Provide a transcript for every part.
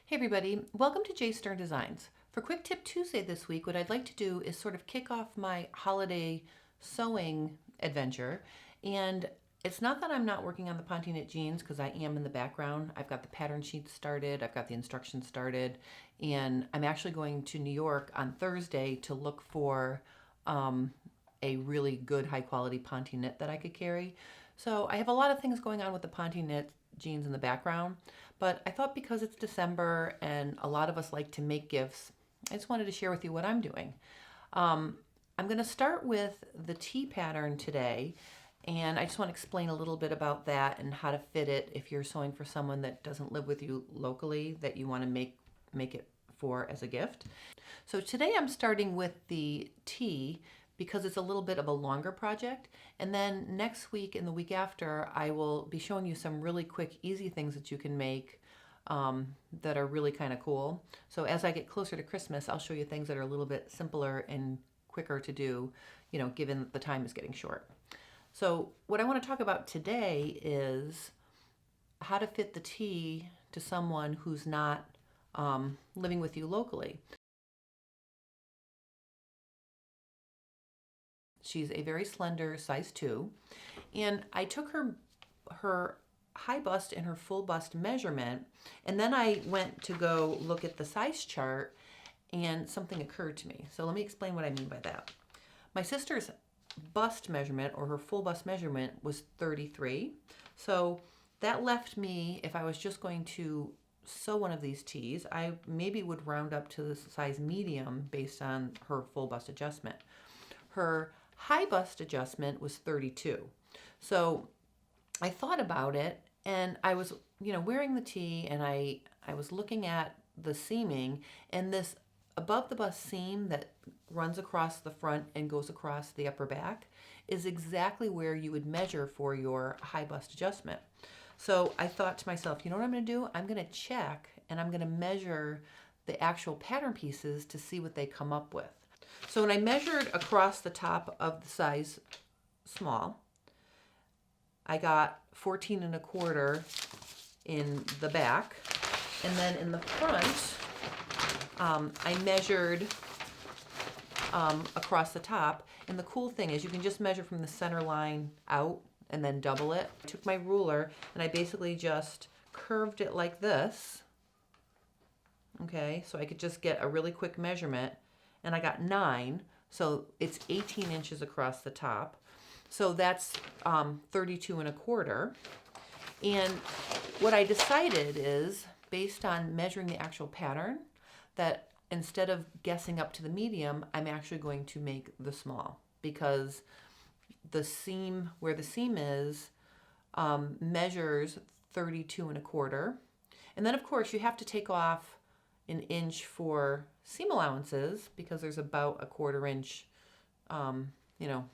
Hey everybody, welcome to J Stern Designs. For Quick Tip Tuesday this week, what I'd like to do is sort of kick off my holiday sewing adventure. And it's not that I'm not working on the Ponte Knit jeans, because I am in the background. I've got the pattern sheet started, I've got the instructions started, and I'm actually going to New York on Thursday to look for a really good high quality Ponte Knit that I could carry. So I have a lot of things going on with the Ponte Knit jeans in the background, but I thought because it's December and a lot of us like to make gifts, I just wanted to share with you what I'm doing. I'm going to start with the T pattern today, and I just want to explain a little bit about that and how to fit it if you're sewing for someone that doesn't live with you locally that you want to make it for as a gift. So today I'm starting with the T because it's a little bit of a longer project. And then next week and the week after, I will be showing you some really quick, easy things that you can make that are really kind of cool. So as I get closer to Christmas, I'll show you things that are a little bit simpler and quicker to do, given that the time is getting short. So what I want to talk about today is how to fit the T to someone who's not living with you locally. She's a very slender size 2, and I took her high bust and her full bust measurement, and then I went to go look at the size chart, and something occurred to me. So let me explain what I mean by that. My sister's bust measurement, or her full bust measurement, was 33. So that left me, if I was just going to sew one of these tees, I maybe would round up to the size medium based on her full bust adjustment. Her high bust adjustment was 32. So I thought about it, and I was, wearing the tee, and I was looking at the seaming, and this above the bust seam that runs across the front and goes across the upper back is exactly where you would measure for your high bust adjustment. So I thought to myself, you know what I'm going to do? I'm going to check, and I'm going to measure the actual pattern pieces to see what they come up with. So when I measured across the top of the size small, I got 14 1/4 in the back, and then in the front, I measured across the top. And the cool thing is you can just measure from the center line out and then double it. I took my ruler and I basically just curved it like this. Okay, so I could just get a really quick measurement, and I got 9, so it's 18 inches across the top. So that's 32 1/4. And what I decided is, based on measuring the actual pattern, that instead of guessing up to the medium, I'm actually going to make the small, because the seam, where the seam is, measures 32 1/4. And then of course you have to take off an inch for seam allowances, because there's about a 1/4 inch,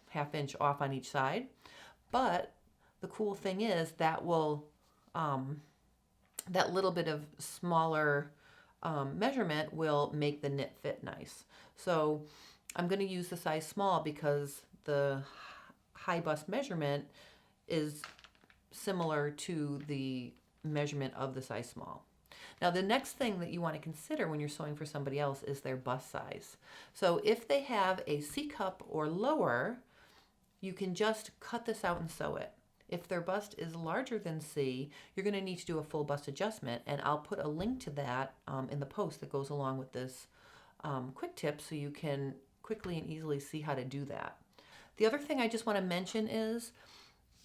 half inch off on each side. But the cool thing is that will, that little bit of smaller measurement will make the knit fit nice. So I'm going to use the size small because the high bust measurement is similar to the measurement of the size small. Now the next thing that you want to consider when you're sewing for somebody else is their bust size. So if they have a C cup or lower, you can just cut this out and sew it. If their bust is larger than C, you're going to need to do a full bust adjustment, and I'll put a link to that in the post that goes along with this quick tip, so you can quickly and easily see how to do that. The other thing I just want to mention is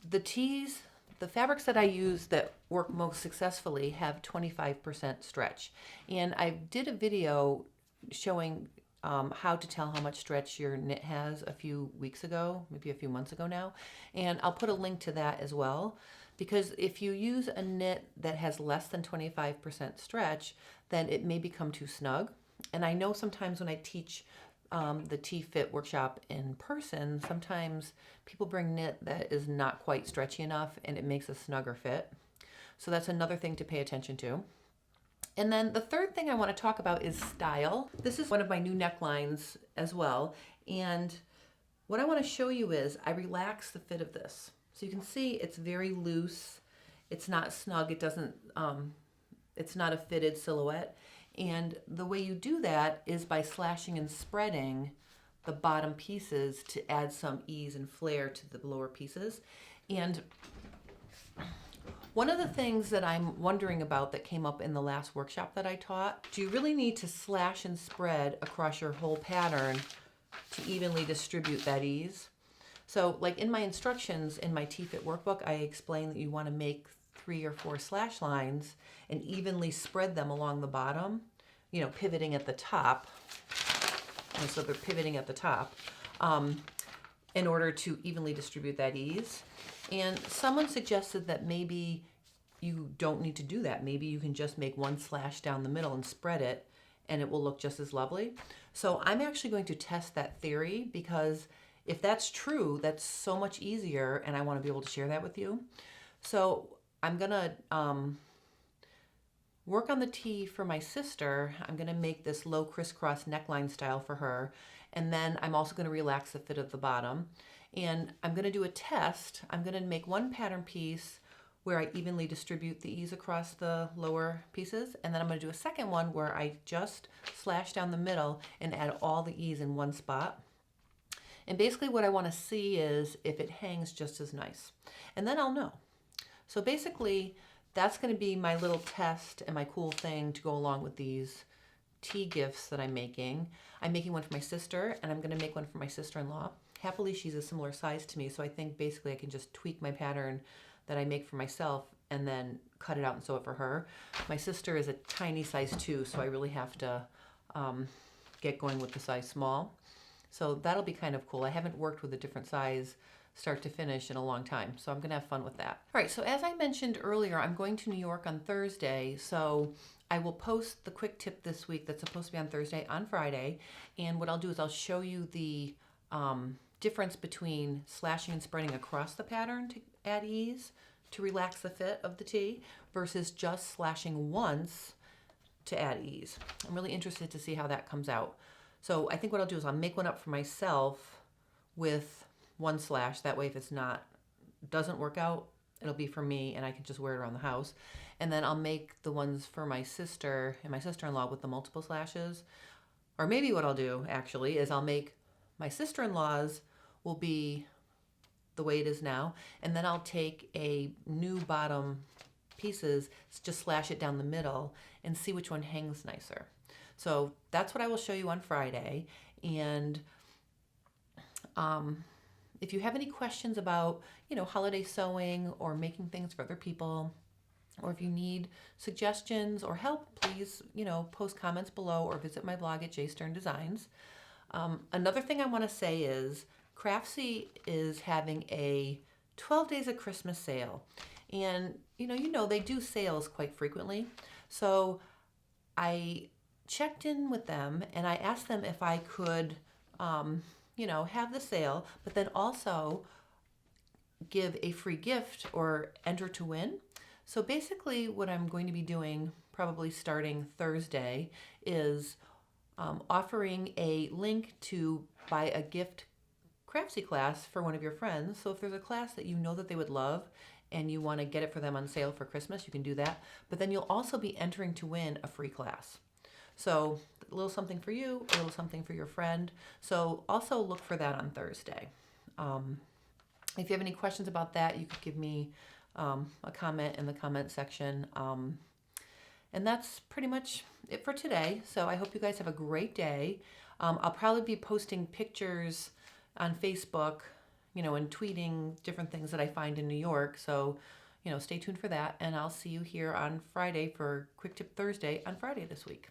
the tees. The fabrics that I use that work most successfully have 25% stretch. And I did a video showing how to tell how much stretch your knit has a few weeks ago, maybe a few months ago now. And I'll put a link to that as well, because if you use a knit that has less than 25% stretch, then it may become too snug. And I know sometimes when I teach the T-Fit workshop in person, sometimes people bring knit that is not quite stretchy enough, and it makes a snugger fit. So that's another thing to pay attention to. And then the third thing I want to talk about is style. This is one of my new necklines as well. And what I want to show you is I relax the fit of this. So you can see it's very loose. It's not snug. It doesn't it's not a fitted silhouette. And the way you do that is by slashing and spreading the bottom pieces to add some ease and flare to the lower pieces. And one of the things that I'm wondering about that came up in the last workshop that I taught, do you really need to slash and spread across your whole pattern to evenly distribute that ease? So like in my instructions in my T-Fit workbook, I explain that you want to make 3 or 4 slash lines and evenly spread them along the bottom, you know, pivoting at the top. And so they're pivoting at the top in order to evenly distribute that ease. And someone suggested that maybe you don't need to do that. Maybe you can just make 1 slash down the middle and spread it, and it will look just as lovely. So I'm actually going to test that theory, because if that's true, that's so much easier, and I want to be able to share that with you. So I'm gonna work on the tee for my sister. I'm gonna make this low crisscross neckline style for her, and then I'm also gonna relax the fit of the bottom. And I'm gonna do a test. I'm gonna make 1 pattern piece where I evenly distribute the ease across the lower pieces, and then I'm gonna do a second one where I just slash down the middle and add all the ease in one spot. And basically what I wanna see is if it hangs just as nice. And then I'll know. So basically, that's gonna be my little test and my cool thing to go along with these tea gifts that I'm making. I'm making one for my sister, and I'm gonna make one for my sister-in-law. Happily, she's a similar size to me, so I think basically I can just tweak my pattern that I make for myself and then cut it out and sew it for her. My sister is a tiny size 2, so I really have to get going with the size small. So that'll be kind of cool. I haven't worked with a different size start to finish in a long time, so I'm gonna have fun with that. All right, so as I mentioned earlier, I'm going to New York on Thursday, so I will post the quick tip this week that's supposed to be on Thursday on Friday, and what I'll do is I'll show you the difference between slashing and spreading across the pattern to add ease, to relax the fit of the tee, versus just slashing once to add ease. I'm really interested to see how that comes out. So I think what I'll do is I'll make one up for myself with 1 slash. That way if it's doesn't work out, it'll be for me and I can just wear it around the house. And then I'll make the ones for my sister and my sister-in-law with the multiple slashes. Or maybe what I'll do actually is I'll make my sister-in-law's will be the way it is now, and then I'll take a new bottom pieces, just slash it down the middle and see which one hangs nicer. So that's what I will show you on Friday. And if you have any questions about, you know, holiday sewing or making things for other people, or if you need suggestions or help, please, you know, post comments below or visit my blog at J Stern Designs. Another thing I want to say is Craftsy is having a 12 Days of Christmas sale. And, you know, they do sales quite frequently. So I checked in with them and I asked them if I could, you know, have the sale, but then also give a free gift or enter to win. So basically what I'm going to be doing, probably starting Thursday, is offering a link to buy a gift Craftsy class for one of your friends. So if there's a class that you know that they would love and you want to get it for them on sale for Christmas, you can do that. But then you'll also be entering to win a free class. So a little something for you, a little something for your friend. So also look for that on Thursday. If you have any questions about that, you could give me a comment in the comment section. And that's pretty much it for today. So I hope you guys have a great day. I'll probably be posting pictures on Facebook, you know, and tweeting different things that I find in New York. So, you know, stay tuned for that. And I'll see you here on Friday for Quick Tip Thursday on Friday this week.